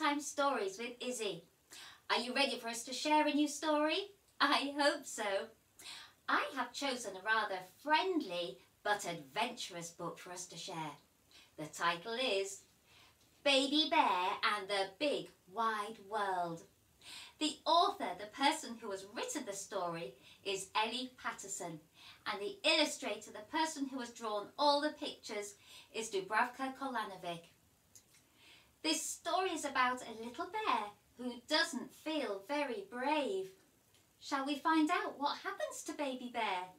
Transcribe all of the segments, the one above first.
Bedtime Stories with Issy. Are you ready for us to share a new story? I hope so. I have chosen a rather friendly but adventurous book for us to share. The title is Baby Bear and the Big Wide World. The author, the person who has written the story, is Ellie Patterson, and the illustrator, the person who has drawn all the pictures, is Dubravka Kolanovic. This story is about a little bear who doesn't feel very brave. Shall we find out what happens to Baby Bear?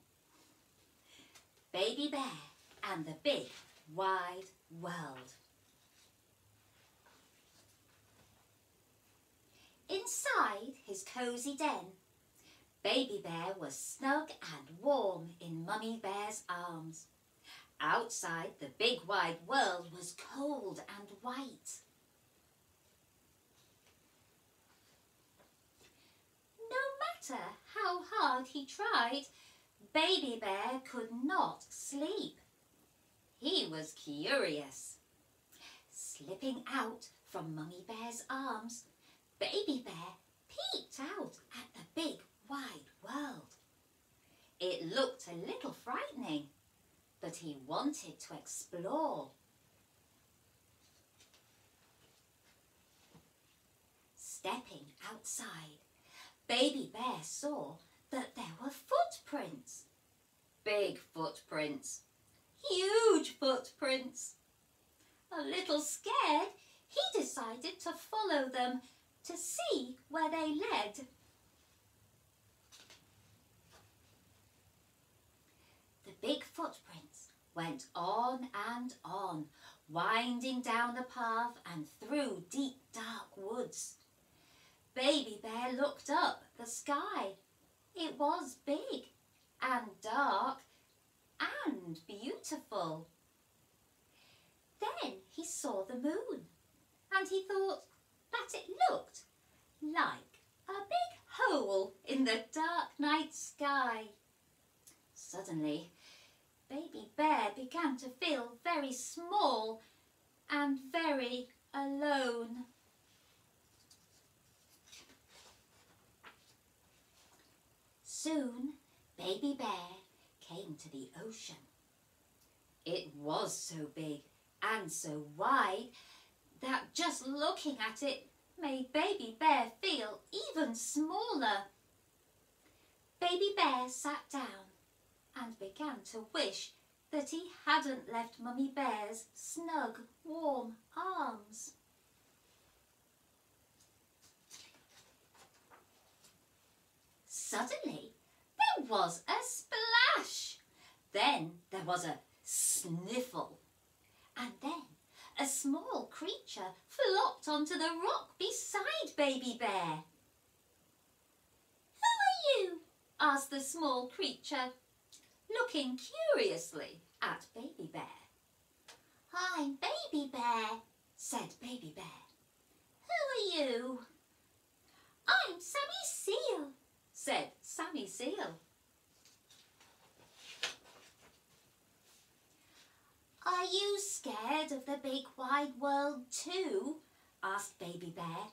Baby Bear and the Big Wide World. Inside his cosy den, Baby Bear was snug and warm in Mummy Bear's arms. Outside, the big wide world was cold and white. No matter how hard he tried, Baby Bear could not sleep. He was curious. Slipping out from Mummy Bear's arms, Baby Bear peeked out at the big wide world. It looked a little frightening, but he wanted to explore. Stepping outside, Baby Bear saw that there were footprints. Big footprints. Huge footprints. A little scared, he decided to follow them to see where they led. The big footprints went on and on, winding down the path and through deep dark woods. Baby Bear looked up at the sky. It was big and dark and beautiful. Then he saw the moon and he thought that it looked like a big hole in the dark night sky. Suddenly, Baby Bear began to feel very small and very alone. Soon, Baby Bear came to the ocean. It was so big and so wide that just looking at it made Baby Bear feel even smaller. Baby Bear sat down and began to wish that he hadn't left Mummy Bear's snug, warm arms. Suddenly, there was a splash. Then there was a sniffle. And then a small creature flopped onto the rock beside Baby Bear. "Who are you?" asked the small creature, looking curiously at Baby Bear. "I'm Baby Bear," said Baby Bear. "Who are you?" "I'm Sammy Seal," said Sammy Seal. "Are you scared of the big wide world too?" asked Baby Bear,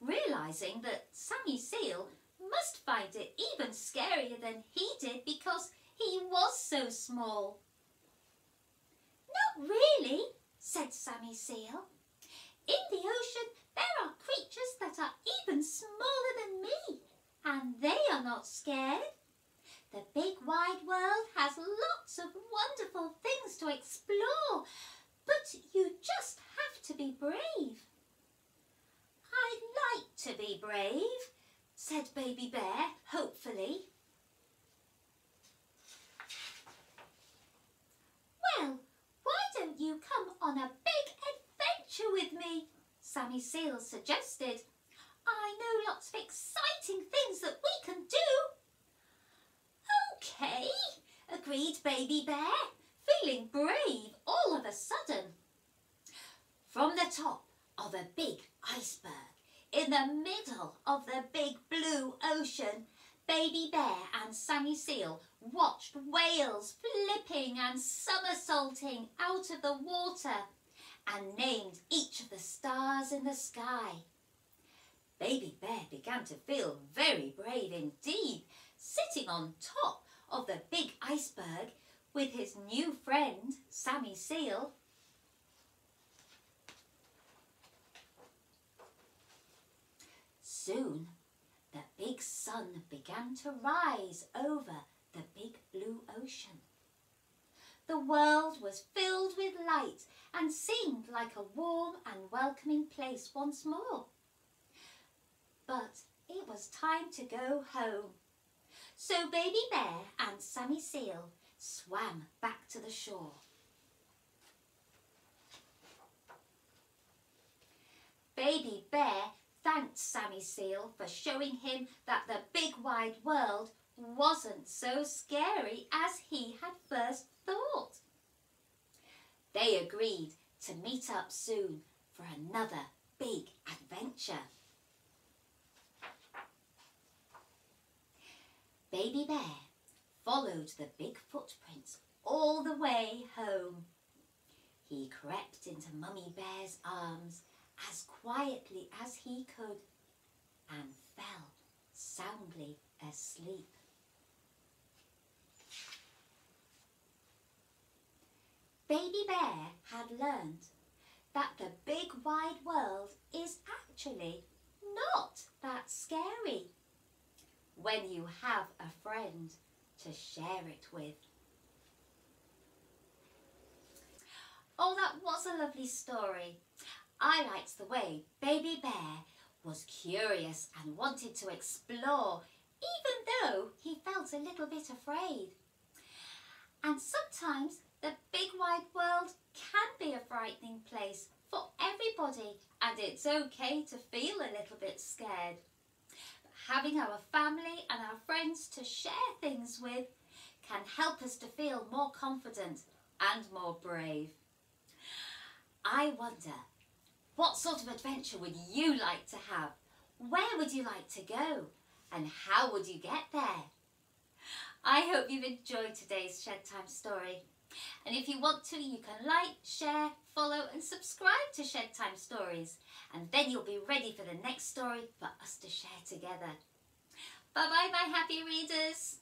realising that Sammy Seal must find it even scarier than he did because he was so small. "Not really," said Sammy Seal. "In the ocean there are creatures that are even smaller than me, and they are not scared. The big wide world has lots of wonderful things to explore, but you just have to be brave." "I'd like to be brave," said Baby Bear hopefully. "Well, why don't you come on a big adventure with me?" Sammy Seal suggested. "I know lots of exciting things that we can do." "Okay," agreed Baby Bear, feeling brave all of a sudden. From the top of a big iceberg, in the middle of the big blue ocean, Baby Bear and Sammy Seal watched whales flipping and somersaulting out of the water and named each of the stars in the sky. Baby Bear began to feel very brave indeed, sitting on top of the big iceberg with his new friend, Sammy Seal. Soon, the big sun began to rise over the big blue ocean. The world was filled with light and seemed like a warm and welcoming place once more. But it was time to go home. So Baby Bear and Sammy Seal swam back to the shore. Baby Bear thanked Sammy Seal for showing him that the big wide world wasn't so scary as he had first thought. They agreed to meet up soon for another big adventure. Baby Bear followed the big footprints all the way home. He crept into Mummy Bear's arms as quietly as he could and fell soundly asleep. Baby Bear had learned that the big wide world is actually not that scary when you have a friend to share it with. Oh, that was a lovely story. I liked the way Baby Bear was curious and wanted to explore, even though he felt a little bit afraid. And sometimes the big wide world can be a frightening place for everybody, and it's okay to feel a little bit scared. But having our family and our friends to share things with can help us to feel more confident and more brave. I wonder, what sort of adventure would you like to have? Where would you like to go? And how would you get there? I hope you've enjoyed today's Shed Time story. And if you want to, you can like, share, follow and subscribe to Shed Time Stories. And then you'll be ready for the next story for us to share together. Bye bye, my happy readers.